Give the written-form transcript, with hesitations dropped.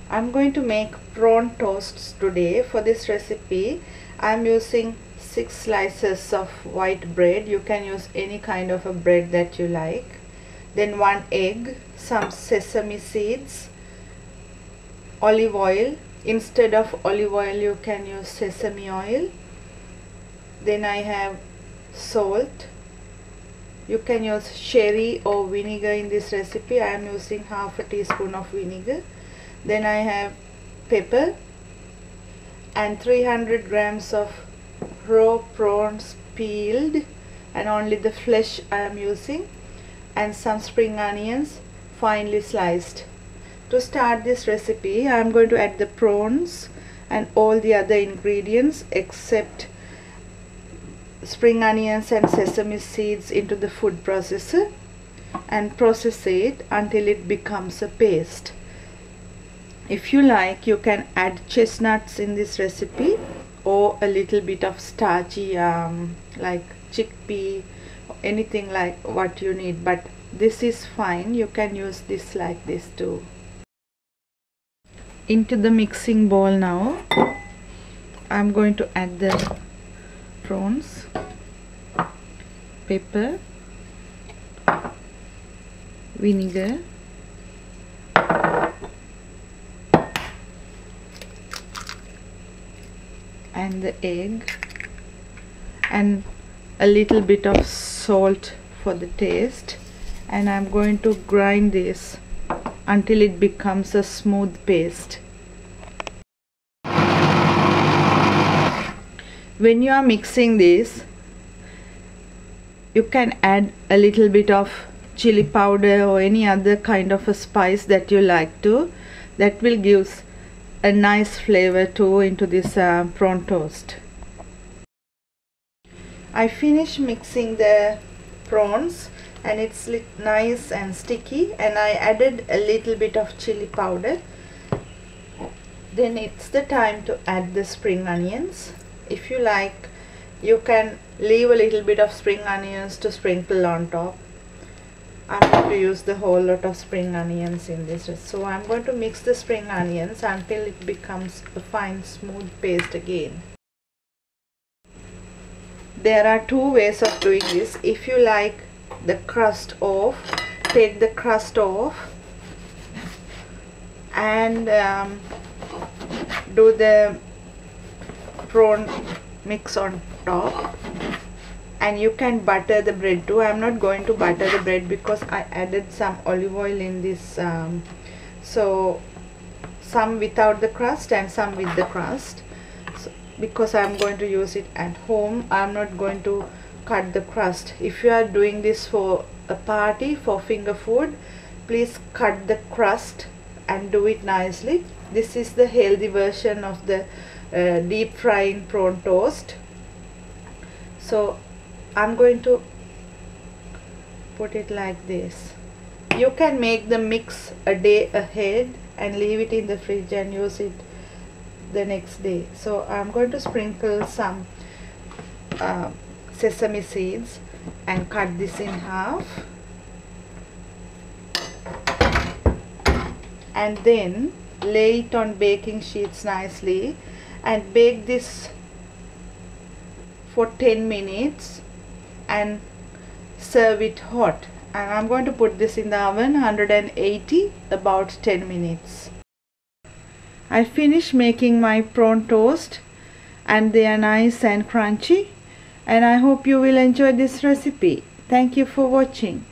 I'm going to make prawn toasts today. For this recipe I'm using 6 slices of white bread. You can use any kind of a bread that you like. Then 1 egg, some sesame seeds, olive oil. Instead of olive oil you can use sesame oil. Then I have salt. You can use sherry or vinegar in this recipe. I am using half a teaspoon of vinegar. Then I have pepper and 300 grams of raw prawns peeled and only the flesh I am using, and some spring onions finely sliced. To start this recipe I am going to add the prawns and all the other ingredients except spring onions and sesame seeds into the food processor and process it until it becomes a paste. If you like, you can add chestnuts in this recipe or a little bit of starchy like chickpea or anything like what you need, but this is fine. You can use this like this too. Into the mixing bowl now I'm going to add the prawns, pepper, vinegar, and the egg, and a little bit of salt for the taste, and I'm going to grind this until it becomes a smooth paste. When you are mixing this, you can add a little bit of chili powder or any other kind of a spice that you like to. That will give a nice flavor too into this prawn toast. I finished mixing the prawns and it's nice and sticky, and I added a little bit of chili powder. Then it's the time to add the spring onions. If you like, you can leave a little bit of spring onions to sprinkle on top. I'm going to use the whole lot of spring onions in this, so I'm going to mix the spring onions until it becomes a fine smooth paste again. There are 2 ways of doing this. If you like the crust off, take the crust off and do the prawn mix on top. And you can butter the bread too. I'm not going to butter the bread because I added some olive oil in this, so some without the crust and some with the crust. So, because I'm going to use it at home, I'm not going to cut the crust. If you are doing this for a party, for finger food, please cut the crust and do it nicely. This is the healthy version of the deep frying prawn toast. So I'm going to put it like this. You can make the mix a day ahead and leave it in the fridge and use it the next day. So I'm going to sprinkle some sesame seeds and cut this in half, and then lay it on baking sheets nicely and bake this for 10 minutes and serve it hot. And I'm going to put this in the oven 180 about 10 minutes. I finished making my prawn toast and they are nice and crunchy, and I hope you will enjoy this recipe. Thank you for watching.